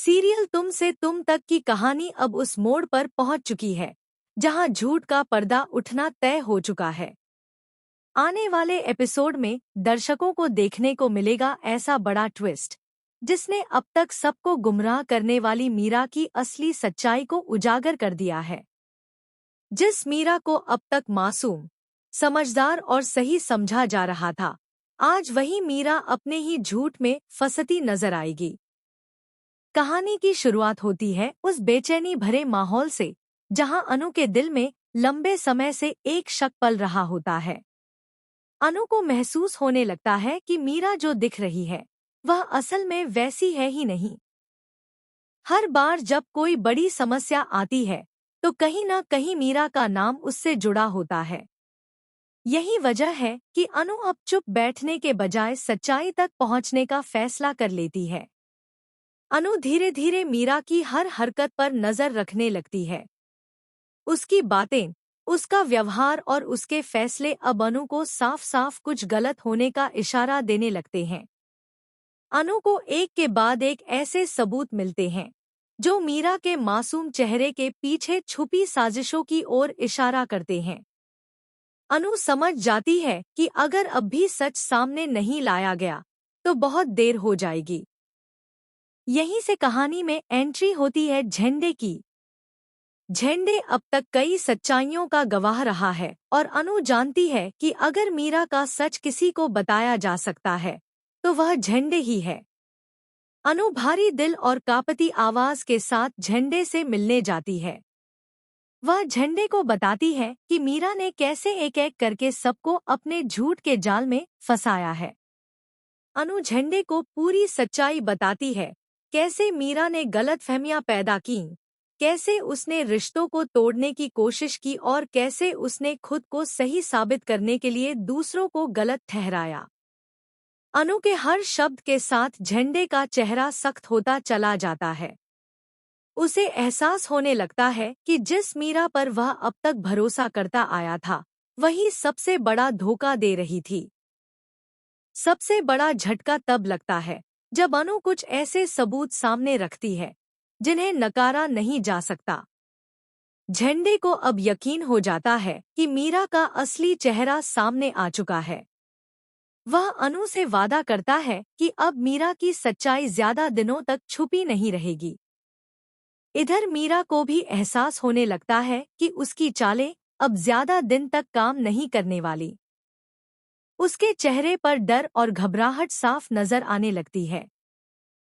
Serial तुम से तुम तक की कहानी अब उस मोड़ पर पहुंच चुकी है जहां झूठ का पर्दा उठना तय हो चुका है। आने वाले एपिसोड में दर्शकों को देखने को मिलेगा ऐसा बड़ा ट्विस्ट जिसने अब तक सबको गुमराह करने वाली मीरा की असली सच्चाई को उजागर कर दिया है। जिस मीरा को अब तक मासूम, समझदार और सही समझा जा रहा था, आज वही मीरा अपने ही झूठ में फंसती नजर आएगी। कहानी की शुरुआत होती है उस बेचैनी भरे माहौल से जहां अनु के दिल में लंबे समय से एक शक पल रहा होता है। अनु को महसूस होने लगता है कि मीरा जो दिख रही है वह असल में वैसी है ही नहीं। हर बार जब कोई बड़ी समस्या आती है तो कहीं न कहीं मीरा का नाम उससे जुड़ा होता है। यही वजह है कि अनु अब चुप बैठने के बजाय सच्चाई तक पहुंचने का फैसला कर लेती है। अनु धीरे धीरे मीरा की हर हरकत पर नजर रखने लगती है। उसकी बातें, उसका व्यवहार और उसके फैसले अब अनु को साफ साफ कुछ गलत होने का इशारा देने लगते हैं। अनु को एक के बाद एक ऐसे सबूत मिलते हैं जो मीरा के मासूम चेहरे के पीछे छुपी साजिशों की ओर इशारा करते हैं। अनु समझ जाती है कि अगर अब भी सच सामने नहीं लाया गया तो बहुत देर हो जाएगी। यहीं से कहानी में एंट्री होती है झंडे की। झंडे अब तक कई सच्चाइयों का गवाह रहा है और अनु जानती है कि अगर मीरा का सच किसी को बताया जा सकता है तो वह झंडे ही है। अनु भारी दिल और कांपती आवाज के साथ झंडे से मिलने जाती है। वह झंडे को बताती है कि मीरा ने कैसे एक एक करके सबको अपने झूठ के जाल में फंसाया है। अनु झंडे को पूरी सच्चाई बताती है, कैसे मीरा ने गलतफहमियां पैदा की, कैसे उसने रिश्तों को तोड़ने की कोशिश की और कैसे उसने खुद को सही साबित करने के लिए दूसरों को गलत ठहराया। अनु के हर शब्द के साथ झंडे का चेहरा सख्त होता चला जाता है। उसे एहसास होने लगता है कि जिस मीरा पर वह अब तक भरोसा करता आया था वही सबसे बड़ा धोखा दे रही थी। सबसे बड़ा झटका तब लगता है जब अनु कुछ ऐसे सबूत सामने रखती है जिन्हें नकारा नहीं जा सकता। झंडे को अब यकीन हो जाता है कि मीरा का असली चेहरा सामने आ चुका है। वह अनु से वादा करता है कि अब मीरा की सच्चाई ज्यादा दिनों तक छुपी नहीं रहेगी। इधर मीरा को भी एहसास होने लगता है कि उसकी चालें अब ज्यादा दिन तक काम नहीं करने वाली। उसके चेहरे पर डर और घबराहट साफ नजर आने लगती है।